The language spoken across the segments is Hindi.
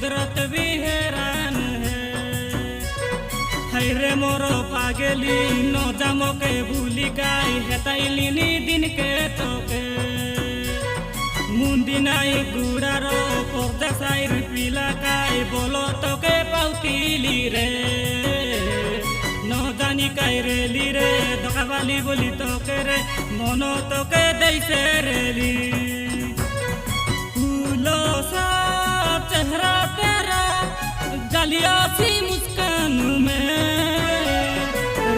कुदरत भी हैरान है। रे मोरो पागली नो जामो के भूली गाय हेताइलिनी दिन के तोके मुंदी नाई गुड़ारो पर्दा साइर पिला काय बोलो तोके पाउतीली रे न जानी काय रेली रे दकावाली बोली तोके रे मनो तोके दैसे रेली फूलो सा चेहरा तेरा गलिया सी मुस्कान में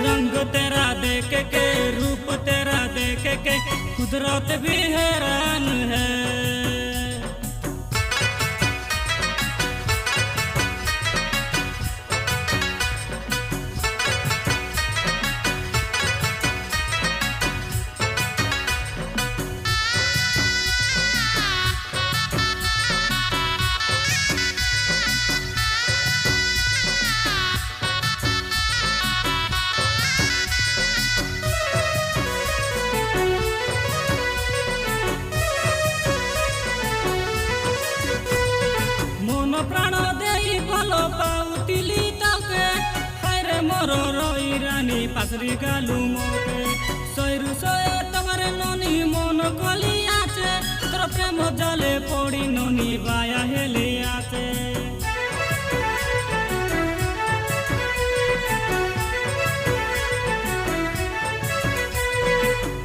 रंग तेरा देख के रूप तेरा देख के कुदरत भी हैरान है। प्राण दे भलो पाउतिली तके हायरे मोरो रोई रानी पासरी गालू मोके सैरु सय तमर ननी मन गली आछे तोर प्रेम जले पड़ी ननी बाया हेले आछे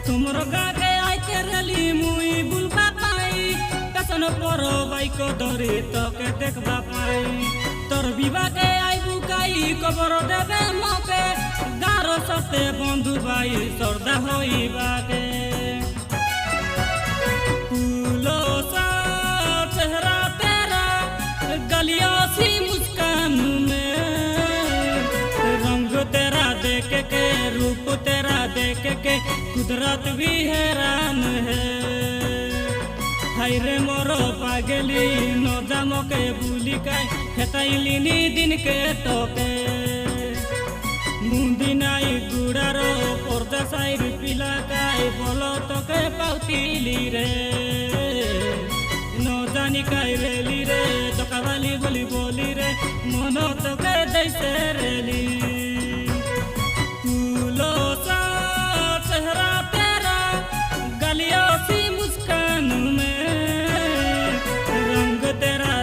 तुमर गागे आइते रेली मुई बुलबा पाई पेसन परो बाइको धरे तके देखबा पाई तोर विवाहे आई बुकाई कबर देबे मके गारो सते बंधु भाई सरदा होइबाके फूलो सा चेहरा तेरा गलिया सी मुस्कान में रंग तेरा देख के रूप तेरा देख के कुदरत भी हैरान है। रे मोरो पागली न जामो के भूली काय हेताइलिनी दिन के तोके मुंदी नाई गुड़ारो पर्दा साइर पिला काय बोलो तोके पाउतीली रे न जानी काय रेली रे दकावाली बोली बोली रे मनो तोके दैसे रेली फूलो सा चेहरा तेरा गलिया सी मुस्कान में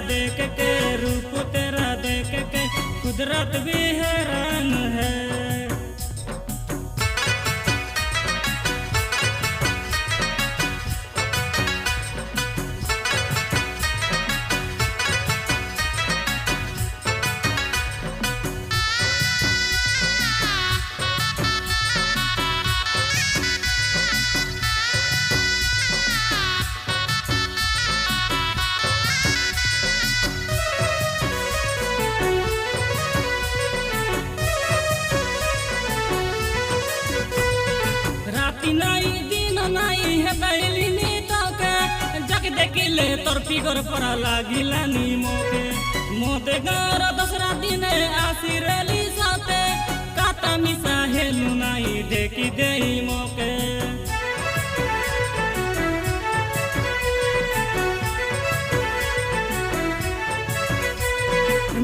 देख के रूप तेरा देख के कुदरत भी हैरान है। नाई दिन नाई हेताइलिनी तके जग देखिले तोर पिगर परा लागिला नी मोके मोते गार दसरा दिने आसी रेली साथे काटा मिसा हेलु नाई देखी देई मोके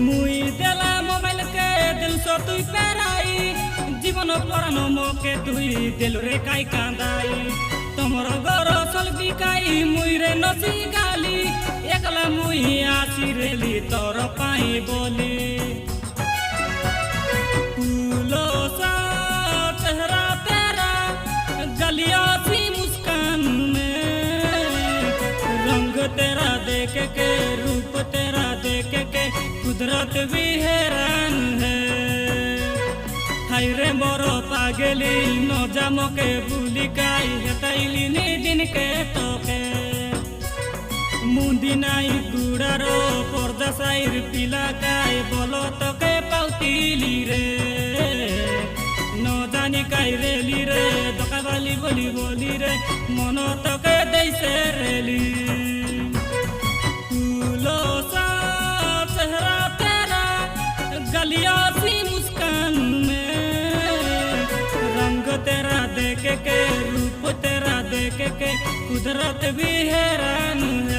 मुई देला मोबाइल के दिल सो तुई पेराई जीवन परानो मोके तुई दिल रे काई कांदाई तमर घर सल बिकाई मुई रे नसी गाली एकला मुई आसी रेली तोर पाई बोली फूलो सा चेहरा तेरा गलिया सी मुस्कान में रंग तेरा देख के रूप तेरा देख के कुदरत भी हैरान है। रे मोरो पागली न जामो के भूली गाय हेताइलिनी दिन के तोके मुंदी नाई गुड़ारो पर्दा साइर पिला काय बोलो तोके पाउतीली रे न जानी काय रेली रे दकावाली बोली बोली रे मनो तोके दैसे रेली फूलो सा चेहरा तेरा गलिया सी मुस्कान में तेरा देख के रूप तेरा देख के कुदरत भी हैरान है।